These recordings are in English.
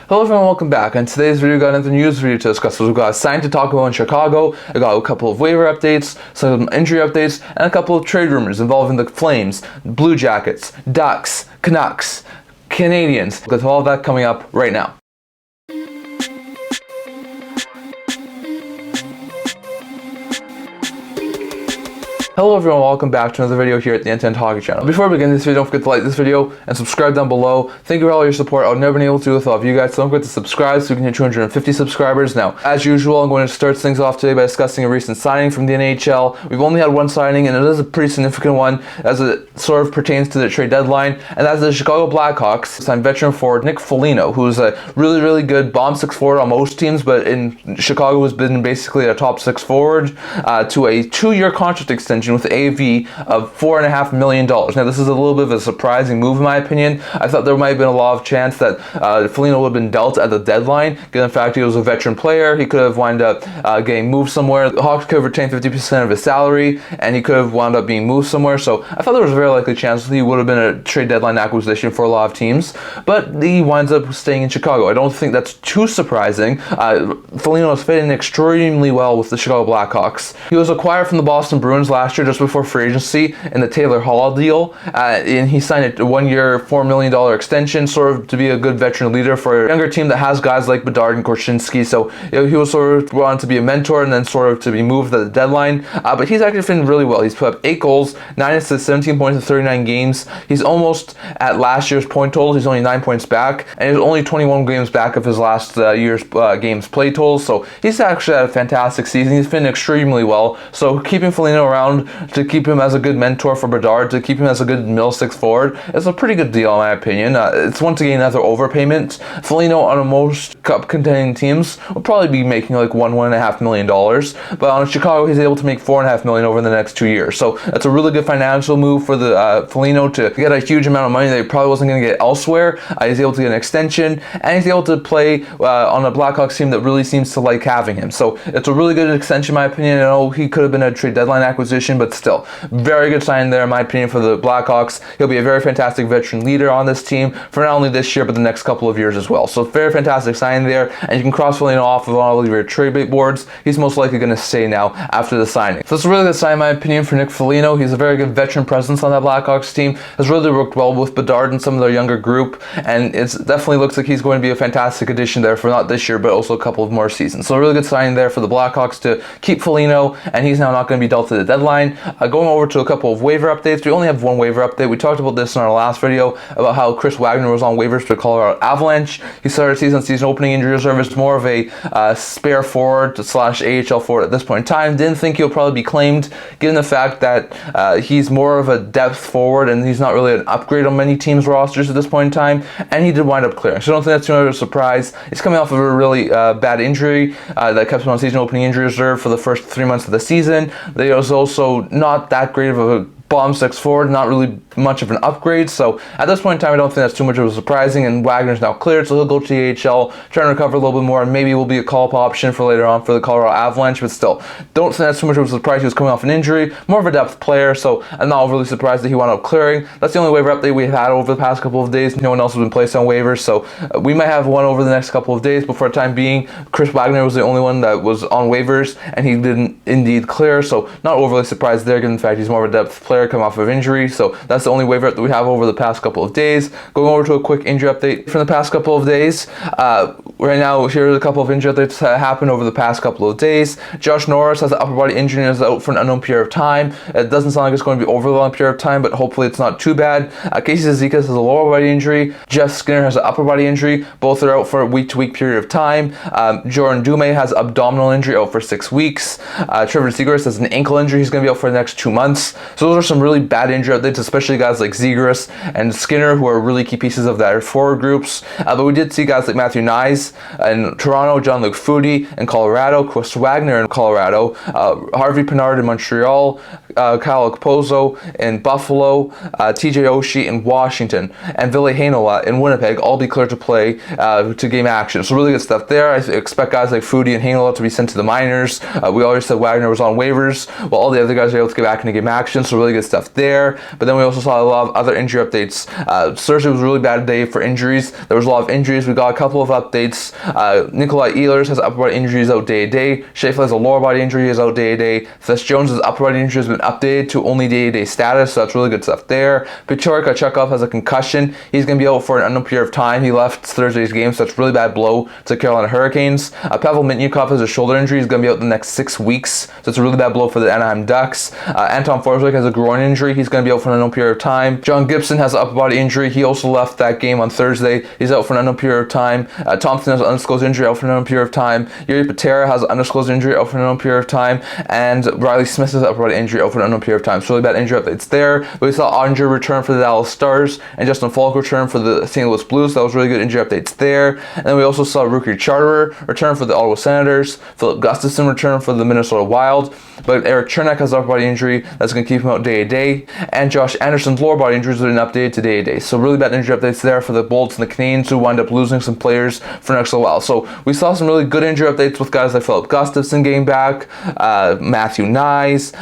Hello everyone, welcome back. In today's video, we got another news video to discuss. So we've got a sign to talk about in Chicago, I got a couple of waiver updates, some injury updates, and a couple of trade rumors involving the Flames, Blue Jackets, Ducks, Canucks, Canadiens. With all of that coming up right now. Hello everyone, welcome back to another video here at the Internet Hockey Channel. Before we begin this video, don't forget to like this video and subscribe down below. Thank you for all your support. I've never been able to do without you guys, so don't forget to subscribe so we can hit 250 subscribers. Now, as usual, I'm going to start things off today by discussing a recent signing from the NHL. We've only had one signing, and it is a pretty significant one as it sort of pertains to the trade deadline, and that's the Chicago Blackhawks signed veteran forward Nick Foligno, who's a really good bomb six forward on most teams, but in Chicago has been basically a top six forward to a 2-year contract extension with AV of $4.5 million. Now, this is a little bit of a surprising move in my opinion. I thought there might have been a lot of chance that Foligno would have been dealt at the deadline, given the fact he was a veteran player. He could have wound up getting moved somewhere. The Hawks could have retained 50% of his salary, and he could have wound up being moved somewhere. So I thought there was a very likely chance that he would have been a trade deadline acquisition for a lot of teams, but he winds up staying in Chicago. I don't think that's too surprising. Foligno is fitting extremely well with the Chicago Blackhawks. He was acquired from the Boston Bruins last year just before free agency in the Taylor Hall deal, and he signed a 1-year $4 million extension, sort of to be a good veteran leader for a younger team that has guys like Bedard and Korchinski. So he was sort of wanted to be a mentor and then sort of to be moved at the deadline, but he's actually been really well. He's put up 8 goals, 9 assists, 17 points in 39 games. He's almost at last year's point total. He's only 9 points back, and he's only 21 games back of his last year's games play totals. So he's actually had a fantastic season. He's been extremely well. So keeping Foligno around to keep him as a good mentor for Bedard, to keep him as a good middle six forward, is a pretty good deal in my opinion. It's once again another overpayment. Foligno on most cup contending teams will probably be making like $1.5 million, but on Chicago he's able to make $4.5 million over the next 2 years. So that's a really good financial move for the Foligno to get a huge amount of money that he probably wasn't going to get elsewhere. He's able to get an extension, and he's able to play on a Blackhawks team that really seems to like having him. So it's a really good extension in my opinion. I know he could have been a trade deadline acquisition, but still, very good sign there in my opinion for the Blackhawks. He'll be a very fantastic veteran leader on this team for not only this year but the next couple of years as well. So very fantastic sign there, and you can cross Foligno off of all of your trade bait boards. He's most likely going to stay now after the signing. So it's a really good sign in my opinion for Nick Foligno. He's a very good veteran presence on that Blackhawks team. Has really worked well with Bedard and some of their younger group, and it definitely looks like he's going to be a fantastic addition there for not this year but also a couple of more seasons. So a really good sign there for the Blackhawks to keep Foligno, and he's now not going to be dealt at the deadline. Going over to a couple of waiver updates. We only have one waiver update. We talked about this in our last video about how Chris Wagner was on waivers for Colorado Avalanche. He started season opening injury reserve as more of a spare forward / AHL forward at this point in time. Didn't think he'll probably be claimed given the fact that he's more of a depth forward and he's not really an upgrade on many teams' rosters at this point in time, and he did wind up clearing. So I don't think that's too much of a surprise. He's coming off of a really bad injury that kept him on season opening injury reserve for the first 3 months of the season. There was also not that great of a bomb six forward, not really much of an upgrade. So at this point in time, I don't think that's too much of a surprising, and Wagner's now cleared, so he'll go to the AHL, try and recover a little bit more, and maybe will be a call-up option for later on for the Colorado Avalanche, but still, don't think that's too much of a surprise. He was coming off an injury, more of a depth player, so I'm not overly surprised that he wound up clearing. That's the only waiver update we've had over the past couple of days. No one else has been placed on waivers, so we might have one over the next couple of days, but for the time being, Chris Wagner was the only one that was on waivers, and he didn't indeed clear, so not overly surprised there, given the fact he's more of a depth player coming off of injury. So that's the only waiver that we have over the past couple of days. Going over to a quick injury update from the past couple of days. Right now, here are a couple of injury updates that happened over the past couple of days. Josh Norris has an upper body injury and is out for an unknown period of time. It doesn't sound like it's going to be over the long period of time, but hopefully it's not too bad. Casey Zegras has a lower body injury. Jeff Skinner has an upper body injury. Both are out for a week-to-week period of time. Jordan Dumais has abdominal injury, out for 6 weeks. Trevor Zegras has an ankle injury. He's going to be out for the next 2 months. So those are some really bad injury updates, especially guys like Zegras and Skinner, who are really key pieces of that forward groups. But we did see guys like Matthew Nyes in Toronto, Jean-Luc Foudy in Colorado, Chris Wagner in Colorado, Harvey Pinard in Montreal, Kyle Okposo in Buffalo, TJ Oshie in Washington, and Ville Heinola in Winnipeg all be cleared to play to game action. So really good stuff there. I expect guys like Foodie and Heinola to be sent to the minors. We already said Wagner was on waivers, while all the other guys are able to get back into game action. So really good stuff there. But then we also saw a lot of other injury updates. Thursday was a really bad day for injuries. There was a lot of injuries. We got a couple of updates. Nikolai Ehlers has upper body injuries out day to day. Scheffler has a lower body injury, is out day to day. Thess Jones' upper body injury has been updated to only day to day status, so that's really good stuff there. Pyotr Kochetkov has a concussion. He's going to be out for an unknown period of time. He left Thursday's game, so that's a really bad blow to Carolina Hurricanes. Pavel Mintyukov has a shoulder injury. He's going to be out the next 6 weeks, so it's a really bad blow for the Anaheim Ducks. Anton Forsberg has a groin injury. He's going to be out for an unknown period of time. John Gibson has an upper body injury. He also left that game on Thursday. He's out for an unknown period of time. Thompson has an undisclosed injury, out for an unknown period of time. Yuri Patera has an undisclosed injury, out for an unknown period of time. And Riley Smith has an upper body injury, out for an unknown period of time. So really bad injury updates there. But we saw Andre return for the Dallas Stars and Justin Falk return for the St. Louis Blues. That was really good injury updates there. And then we also saw Rookie Charterer return for the Ottawa Senators. Philip Gustafson return for the Minnesota Wild. But Eric Chernak has an upper body injury that's going to keep him out day to day. And Josh Anderson's lower body injuries have been updated to day to day. So really bad injury updates there for the Bolts and the Canadiens, who wind up losing some players for next little while. So we saw some really good injury updates with guys like Philip Gustafson getting back, Matthew Nyes,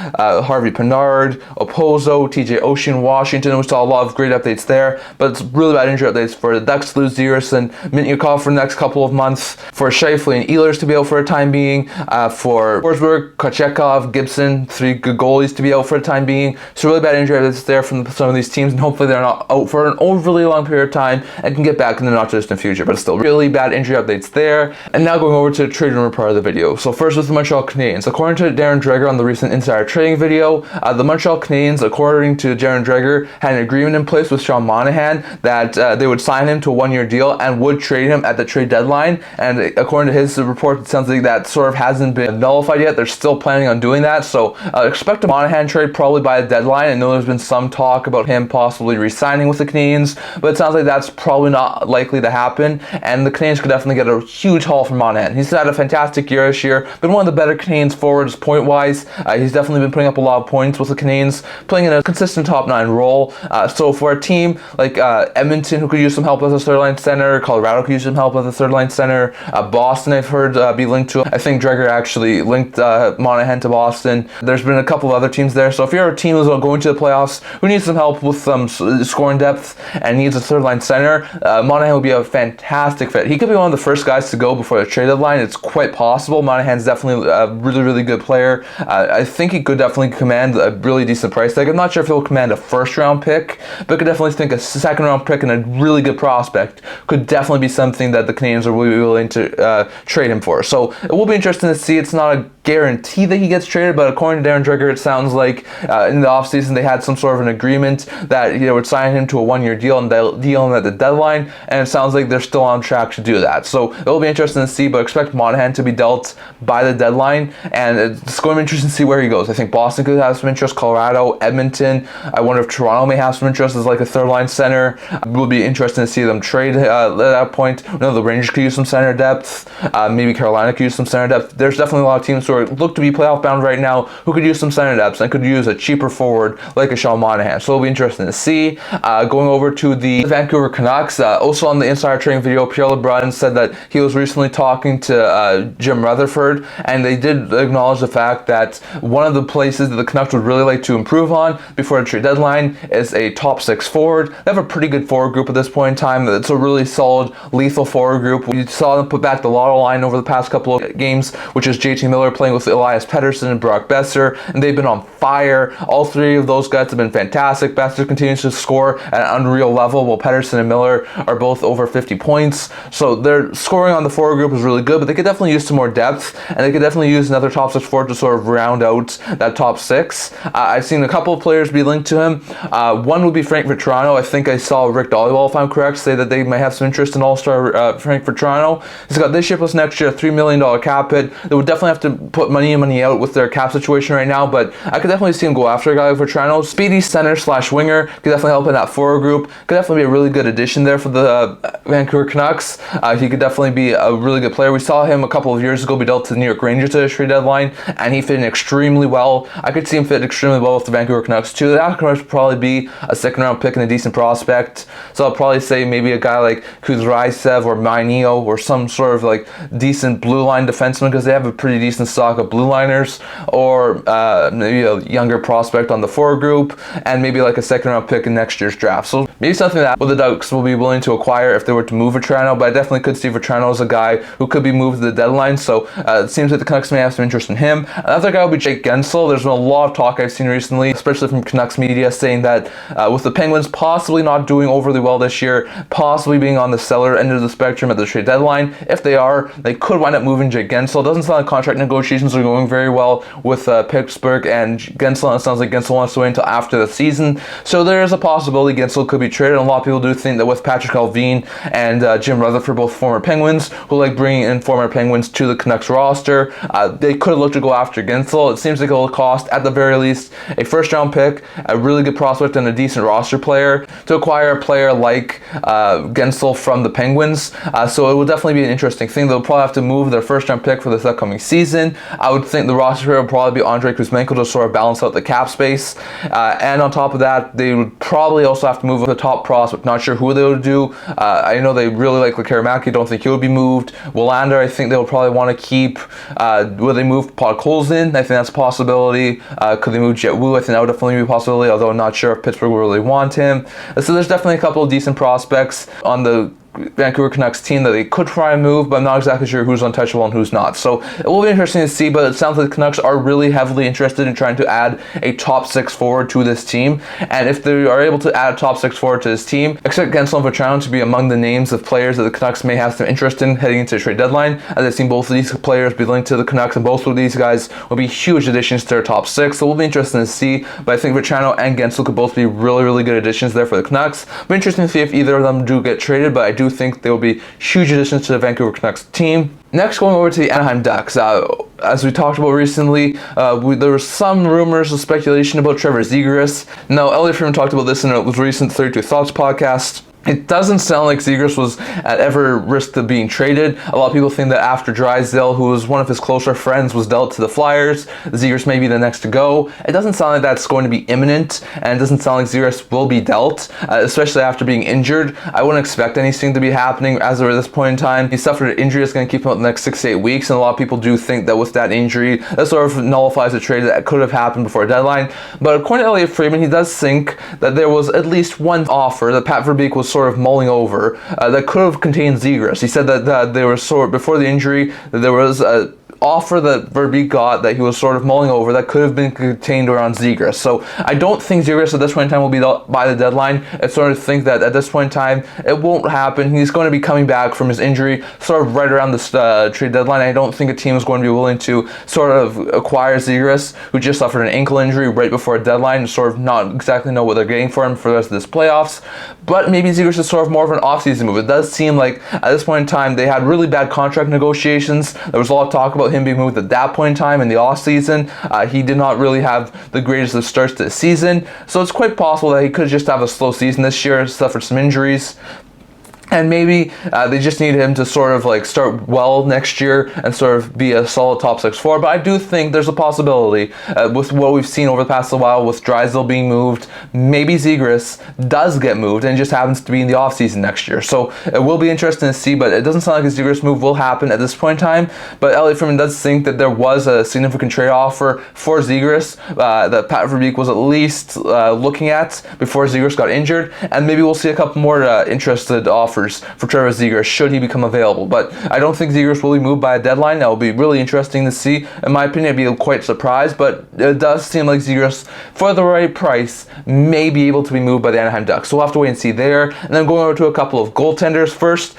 Harvey Pinard, Okposo, TJ Oshie in Washington. We saw a lot of great updates there, but it's really bad injury updates for the Ducks to lose Zegras and Mintyukov for the next couple of months, for Scheifele and Ehlers to be out for a time being, for Forsberg, Kochetkov, Gibson, 3 good goalies to be out for a time being. So really bad injury updates there from some of these teams, and hopefully they're not out for an overly long period of time and can get back in the not too distant future, but still really bad injury updates there. And now going over to the trade rumor part of the video. So first with the Montreal Canadiens. According to Darren Dreger on the recent insider trading video, the Montreal Canadiens, according to Darren Dreger, had an agreement in place with Sean Monahan that they would sign him to a 1-year deal and would trade him at the trade deadline. And according to his report, it sounds like that sort of hasn't been nullified yet. They're still planning on doing that. So expect a Monahan trade probably by the deadline. I know there's been some talk about him possibly re-signing with the Canadiens, but it sounds like that's probably not likely to happen. And the Canadiens could definitely get a huge haul from Monahan. He's had a fantastic year this year, been one of the better Canadiens forwards point-wise. He's definitely been putting up a lot of points with the Canadiens, playing in a consistent top 9 role. So for a team like Edmonton, who could use some help as a third-line center, Colorado could use some help as a third-line center, Boston I've heard be linked to. I think Dreger actually linked Monahan to Boston. There's been a couple of other teams there. So if you're a team who's going to the playoffs, who needs some help with some scoring depth and needs a third-line center, Monahan would be a fantastic fit. He could be one of the first guys to go before the trade deadline. It's quite possible. Monahan's definitely a really, really good player. I think he could definitely command a really decent price tag. I'm not sure if he'll command a first-round pick, but I could definitely think a second-round pick and a really good prospect could definitely be something that the Canadiens are really willing to trade him for. So it will be interesting to see. It's not a guarantee that he gets traded, but according to Darren Dreger, it sounds like in the offseason they had some sort of an agreement that they would sign him to a 1-year deal and deal him at the deadline, and it sounds like they're still on track to do that. So it will be interesting to see, but expect Monahan to be dealt by the deadline, and it's going to be interesting to see where he goes. I think Boston could have some interest, Colorado, Edmonton. I wonder if Toronto may have some interest as like a third-line center. It will be interesting to see them trade at that point. I know the Rangers could use some center depth. Maybe Carolina could use some center depth. There's definitely a lot of teams who look to be playoff bound right now who could use some center depth and could use a cheaper forward like a Sean Monahan. So it'll be interesting to see. Going over to the Vancouver Canucks, also on the insider trading video, Pierre LeBrun said that he was recently talking to Jim Rutherford, and they did acknowledge the fact that one of the places that the Canucks would really like to improve on before the trade deadline is a top 6 forward. They have a pretty good forward group at this point in time. It's a really solid, lethal forward group. We saw them put back the Lotto line over the past couple of games, which is JT Miller playing with Elias Pettersson and Brock Besser, and they've been on fire. All 3 of those guys have been fantastic. Besser continues to score at an unreal level, while Pettersson and Miller are both over 50 points. So their scoring on the forward group is really good, but they could definitely use some more depth, and they could definitely use another top 6 forward to sort of round out that top 6. I've seen a couple of players be linked to him. One would be Frank Vatrano. I think I saw Rick Dollywall, if I'm correct, say that they might have some interest in All-Star Frank Vatrano. He's got this year plus next year a $3 million cap hit. They would definitely have to put money in, money out with their cap situation right now, but I could definitely see him go after a guy like Vatrano. Speedy center / winger could definitely help in that forward group. Could definitely be a really good addition there for the Vancouver Canucks. He could definitely be a really good player. We saw him a couple of years ago be dealt to the New York Rangers at the trade deadline, and he fit in extremely well. I could could see him fit extremely well with the Vancouver Canucks too. That could probably be a second-round pick and a decent prospect. So I'll probably say maybe a guy like Kuzraisev or Mainio or some sort of like decent blue line defenseman, because they have a pretty decent stock of blue liners, or maybe a younger prospect on the forward group, and maybe like a second-round pick in next year's draft. So maybe something that the Ducks will be willing to acquire if they were to move Vatrano, but I definitely could see Vatrano as a guy who could be moved to the deadline. So it seems like the Canucks may have some interest in him. Another guy will be Jake Guentzel. There's been a lot of talk I've seen recently, especially from Canucks media, saying that with the Penguins possibly not doing overly well this year, possibly being on the seller end of the spectrum at the trade deadline, if they are, they could wind up moving Jake Guentzel. It doesn't sound like contract negotiations are going very well with Pittsburgh and Guentzel. It sounds like Guentzel wants to wait until after the season. So there is a possibility Guentzel could be traded. And a lot of people do think that with Patrick Allvin and Jim Rutherford, both former Penguins, who like bringing in former Penguins to the Canucks roster, they could look to go after Guentzel. It seems like it will cost, at the very least, a first-round pick, a really good prospect, and a decent roster player to acquire a player like Guentzel from the Penguins. So it will definitely be an interesting thing. They'll probably have to move their first-round pick for this upcoming season. I would think the roster player will probably be Andrei Kuzmenko to sort of balance out the cap space. And on top of that, they would probably also have to move the top prospect. Not sure who they would do. I know they really like Lekaramaki. Don't think he would be moved. Willander, I think they will probably want to keep. Will they move Podkolzin? I think that's a possibility. Could they move Jet Wu? I think that would definitely be a possibility, although I'm not sure if Pittsburgh will really want him. So there's definitely a couple of decent prospects on the Vancouver Canucks team that they could try and move, but I'm not exactly sure who's untouchable and who's not. So it will be interesting to see, but it sounds like the Canucks are really heavily interested in trying to add a top 6 forward to this team. And if they are able to add a top 6 forward to this team, expect Guentzel and Vatrano to be among the names of players that the Canucks may have some interest in heading into the trade deadline, as I've seen both of these players be linked to the Canucks, and both of these guys will be huge additions to their top 6. So it will be interesting to see, but I think Vatrano and Guentzel could both be really, really good additions there for the Canucks. It'll be interesting to see if either of them do get traded, but I do think they will be huge additions to the Vancouver Canucks team. Next, going over to the Anaheim Ducks. As we talked about recently, there were some rumors of speculation about Trevor Zegras. Now, Elliot Freeman talked about this in a recent 32 Thoughts podcast. It doesn't sound like Zegras was at ever risk of being traded. A lot of people think that after Drysdale, who was one of his closer friends, was dealt to the Flyers, Zegras may be the next to go. It doesn't sound like that's going to be imminent, and it doesn't sound like Zegras will be dealt, especially after being injured. I wouldn't expect anything to be happening as of this point in time. He suffered an injury that's going to keep him out the next 6 to 8 weeks, and a lot of people do think that with that injury, that sort of nullifies a trade that could have happened before a deadline. But according to Elliot Freeman, he does think that there was at least one offer that Pat Verbeek was sort of mulling over that could have contained Zegras. He said that there was sort before the injury that there was a offer that Verbeek got that he was sort of mulling over that could have been contained around Zegras. So I don't think Zegras at this point in time will be by the deadline. I sort of think that at this point in time it won't happen. He's going to be coming back from his injury sort of right around this trade deadline. I don't think a team is going to be willing to sort of acquire Zegras, who just suffered an ankle injury right before a deadline, and sort of not exactly know what they're getting for him for the rest of this playoffs. But maybe Zegras is sort of more of an offseason move. It does seem like at this point in time they had really bad contract negotiations. There was a lot of talk about him being moved at that point in time in the off season. He did not really have the greatest of starts to the season, so it's quite possible that he could just have a slow season this year, suffer some injuries. And maybe they just need him to sort of like start well next year and sort of be a solid top 6 forward. But I do think there's a possibility with what we've seen over the past while with Drysdale being moved, maybe Zegras does get moved and just happens to be in the offseason next year. So it will be interesting to see, but it doesn't sound like a Zegras move will happen at this point in time. But Elliot Freeman does think that there was a significant trade offer for Zegras that Pat Verbeek was at least looking at before Zegras got injured. And maybe we'll see a couple more interested offers for Trevor Zegras should he become available. But I don't think Zegras will be moved by a deadline. That will be really interesting to see. In my opinion, I'd be quite surprised, but it does seem like Zegras, for the right price, may be able to be moved by the Anaheim Ducks. So we'll have to wait and see there. And then going over to a couple of goaltenders first,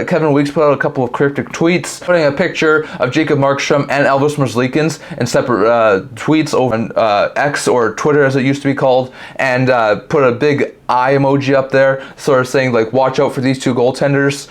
Kevin Weeks put out a couple of cryptic tweets, putting a picture of Jacob Markstrom and Elvis Merzlikins in separate tweets over on X, or Twitter as it used to be called, and put a big eye emoji up there, sort of saying like, watch out for these two goaltenders.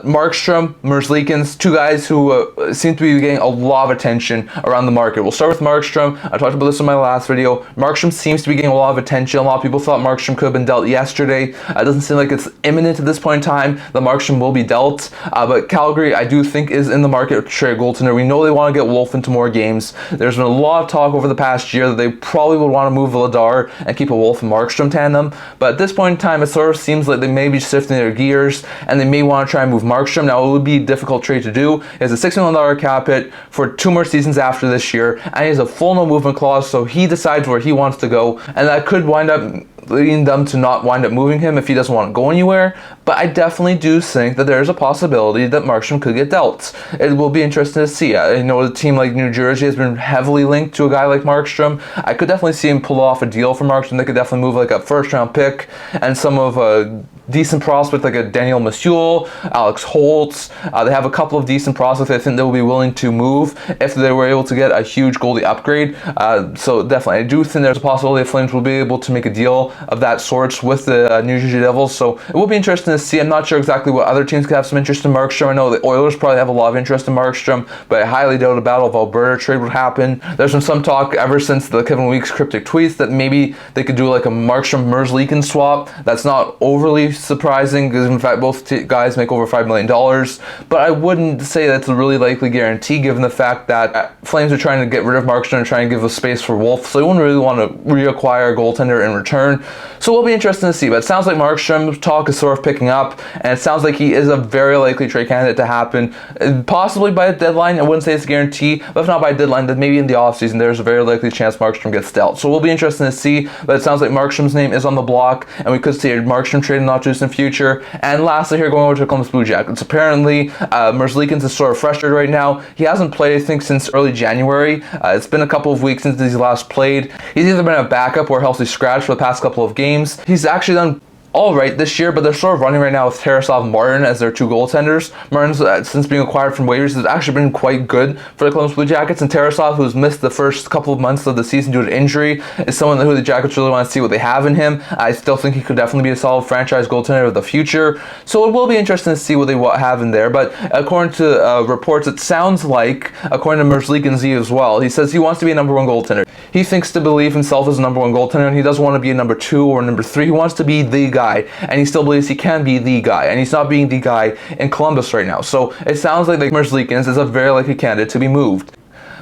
Markstrom, Merzlikins, two guys who seem to be getting a lot of attention around the market. We'll start with Markstrom. I talked about this in my last video. Markstrom seems to be getting a lot of attention. A lot of people thought Markstrom could have been dealt yesterday. It doesn't seem like it's imminent at this point in time that Markstrom will be dealt. But Calgary, I do think, is in the market to trade a goaltender. We know they want to get Wolf into more games. There's been a lot of talk over the past year that they probably would want to move Vladar and keep a Wolf and Markstrom tandem. But at this point in time, it sort of seems like they may be shifting their gears and they may want to try and move Markstrom. Now, it would be a difficult trade to do. He has a $6 million cap hit for 2 more seasons after this year, and he has a full no movement clause, so he decides where he wants to go, and that could wind up leading them to not wind up moving him if he doesn't want to go anywhere. But I definitely do think that there's a possibility that Markstrom could get dealt. It will be interesting to see. I know a team like New Jersey has been heavily linked to a guy like Markstrom. I could definitely see him pull off a deal for Markstrom. They could definitely move like a first-round pick and some of a decent prospect like a Daniel Masuel, Alex Holtz. They have a couple of decent prospects I think they will be willing to move if they were able to get a huge goalie upgrade. So definitely, I do think there's a possibility the Flames will be able to make a deal of that sorts with the New Jersey Devils. So it will be interesting to see. I'm not sure exactly what other teams could have some interest in Markstrom. I know the Oilers probably have a lot of interest in Markstrom, but I highly doubt a Battle of Alberta trade would happen. There's been some talk ever since the Kevin Weeks cryptic tweets that maybe they could do like a Markstrom-Merzlikins swap. That's not overly surprising because in fact both guys make over $5 million, but I wouldn't say that's a really likely guarantee given the fact that Flames are trying to get rid of Markstrom and try and give a space for Wolf, so they wouldn't really want to reacquire a goaltender in return. So it'll be interesting to see, but it sounds like Markstrom's talk is sort of picking up, and it sounds like he is a very likely trade candidate to happen, possibly by a deadline. I wouldn't say it's a guarantee, but if not by a deadline, then maybe in the offseason there's a very likely chance Markstrom gets dealt. So it will be interesting to see, but it sounds like Markstrom's name is on the block, and we could see a Markstrom trade in the not too distant future. And lastly here, going over to the Columbus Blue Jackets. Apparently, Merzlikins is sort of frustrated right now. He hasn't played, I think, since early January. It's been a couple of weeks since he's last played. He's either been a backup or a healthy scratch for the past couple of games. He's actually done all right this year, but they're sort of running right now with Tarasov and Martin as their two goaltenders. Martin's, since being acquired from waivers, has actually been quite good for the Columbus Blue Jackets, and Tarasov, who's missed the first couple of months of the season due to injury, is someone who the Jackets really want to see what they have in him. I still think he could definitely be a solid franchise goaltender of the future, so it will be interesting to see what they have in there. But according to reports, it sounds like, according to Merzlikins as well, he says he wants to be a number 1 goaltender. He thinks to believe himself as a number 1 goaltender, and he doesn't want to be a number 2 or number 3. He wants to be the guy, and he still believes he can be the guy, and he's not being the guy in Columbus right now. So it sounds like Merzlikins is a very likely candidate to be moved.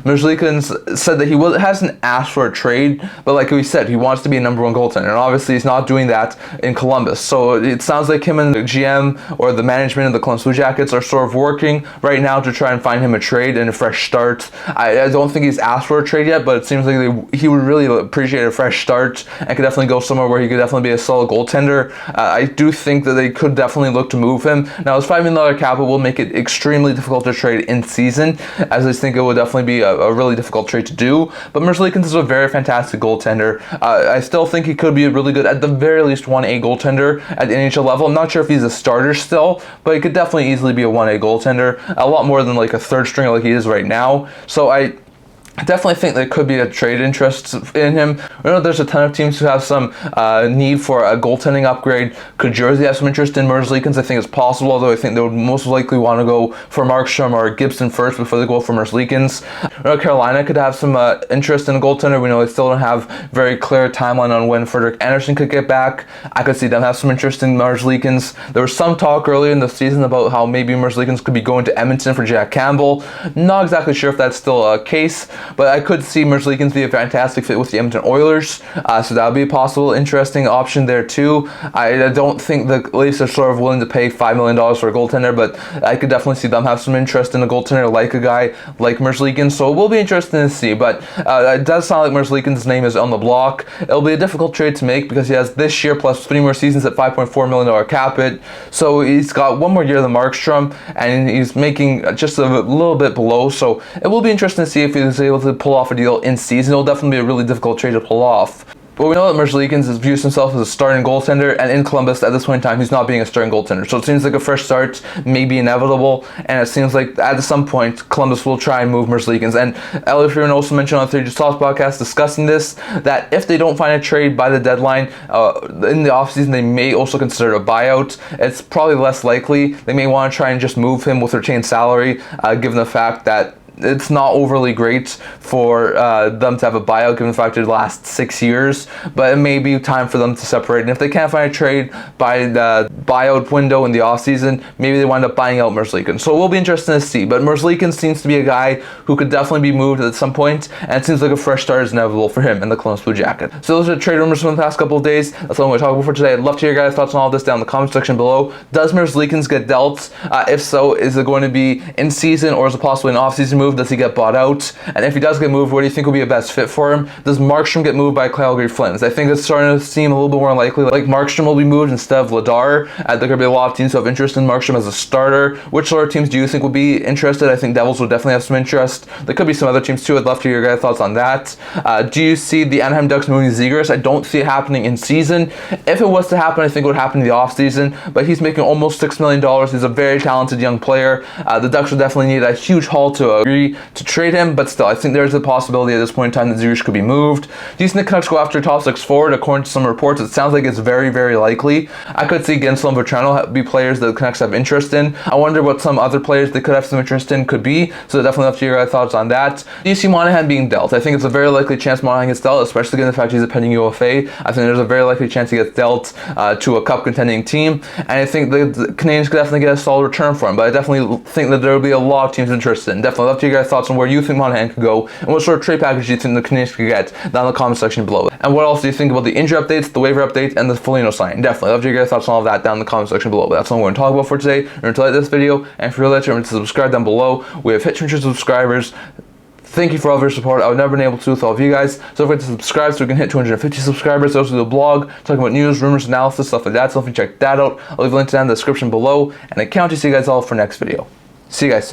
Merzlikins said that he hasn't asked for a trade, but like we said, he wants to be a number 1 goaltender, and obviously he's not doing that in Columbus. So it sounds like him and the GM or the management of the Columbus Blue Jackets are sort of working right now to try and find him a trade and a fresh start. I don't think he's asked for a trade yet, but it seems like he would really appreciate a fresh start and could definitely go somewhere where he could definitely be a solid goaltender. I do think that they could definitely look to move him. Now, his $5 million cap will make it extremely difficult to trade in season, as I think it would definitely be a really difficult trade to do, but Merzlikins is a very fantastic goaltender. I still think he could be a really good, at the very least, 1A goaltender at the NHL level. I'm not sure if he's a starter still, but he could definitely easily be a 1A goaltender, a lot more than like a third stringer like he is right now. So I definitely think there could be a trade interest in him. I know there's a ton of teams who have some need for a goaltending upgrade. Could Jersey have some interest in Merzlikins? I think it's possible, although I think they would most likely want to go for Markstrom or Gibson first before they go for Merzlikins. I know Carolina could have some interest in a goaltender. We know they still don't have very clear timeline on when Frederik Andersen could get back. I could see them have some interest in Merzlikins. There was some talk earlier in the season about how maybe Merzlikins could be going to Edmonton for Jack Campbell. Not exactly sure if that's still a case, but I could see Merzlikins be a fantastic fit with the Edmonton Oilers, so that would be a possible interesting option there too. I don't think the Leafs are sort of willing to pay $5 million for a goaltender, but I could definitely see them have some interest in a goaltender like a guy like Merzlikins, so it will be interesting to see. But it does sound like Merzlikins' name is on the block. It'll be a difficult trade to make because he has this year plus 3 more seasons at $5.4 million cap hit, so he's got 1 more year than Markstrom, and he's making just a little bit below, so it will be interesting to see if he's able to pull off a deal in season. It'll definitely be a really difficult trade to pull off. But we know that Merzlikins views himself as a starting goaltender, and in Columbus at this point in time, he's not being a starting goaltender. So it seems like a fresh start may be inevitable, and it seems like at some point, Columbus will try and move Merzlikins. And Elliot Freeman also mentioned on the 3 Talks podcast discussing this, that if they don't find a trade by the deadline in the offseason, they may also consider a buyout. It's probably less likely. They may want to try and just move him with retained salary, given the fact that it's not overly great for them to have a buyout, given the fact it lasts 6 years, but it may be time for them to separate. And if they can't find a trade by the buyout window in the offseason, maybe they wind up buying out Merzlikins. So it will be interesting to see. But Merzlikins seems to be a guy who could definitely be moved at some point, and it seems like a fresh start is inevitable for him in the Columbus Blue Jackets. So those are the trade rumors from the past couple of days. That's all I'm going to talk about for today. I'd love to hear your guys' thoughts on all this down in the comment section below. Does Merzlikins get dealt? If so, is it going to be in season, or is it possibly an off-season move? Does he get bought out? And if he does get moved, what do you think will be a best fit for him? Does Markstrom get moved by Calgary Flames? I think it's starting to seem a little bit more likely, like Markstrom will be moved instead of Vladar. There could be a lot of teams who have interest in Markstrom as a starter. Which sort of teams do you think would be interested? I think Devils would definitely have some interest. There could be some other teams too. I'd love to hear your guys' thoughts on that. Do you see the Anaheim Ducks moving Zegras? I don't see it happening in season. If it was to happen, I think it would happen in the offseason, but he's making almost $6 million. He's a very talented young player. The Ducks would definitely need a huge haul to agree to trade him, but still, I think there's a possibility at this point in time that Zegras could be moved. Do you think the Canucks go after top 6 forward? According to some reports, it sounds like it's very, very likely. I could see Guentzel and Vatrano be players that the Canucks have interest in. I wonder what some other players they could have some interest in could be, so definitely love to hear your thoughts on that. Do you see Monahan being dealt? I think it's a very likely chance Monahan gets dealt, especially given the fact he's a pending UFA. I think there's a very likely chance he gets dealt to a cup contending team, and I think the Canadiens could definitely get a solid return for him, but I definitely think that there will be a lot of teams interested in. Definitely love to hear your guys' thoughts on where you think Monahan could go, and what sort of trade package do you think the Canadiens could get down in the comment section below. And what else do you think about the injury updates, the waiver update, and the Foligno signing? Definitely love to hear your guys' thoughts on all of that down in the comment section below. But that's all I'm going to talk about for today. Remember to like this video, and if you're really remember to subscribe down below. We have hit 200 subscribers. Thank you for all of your support. I would never been able to do with all of you guys. So don't forget to subscribe so we can hit 250 subscribers. There's also the blog talking about news, rumors, analysis, stuff like that. So if you check that out, I'll leave a link down in the description below. And I can't wait to see you guys all for next video. See you guys soon.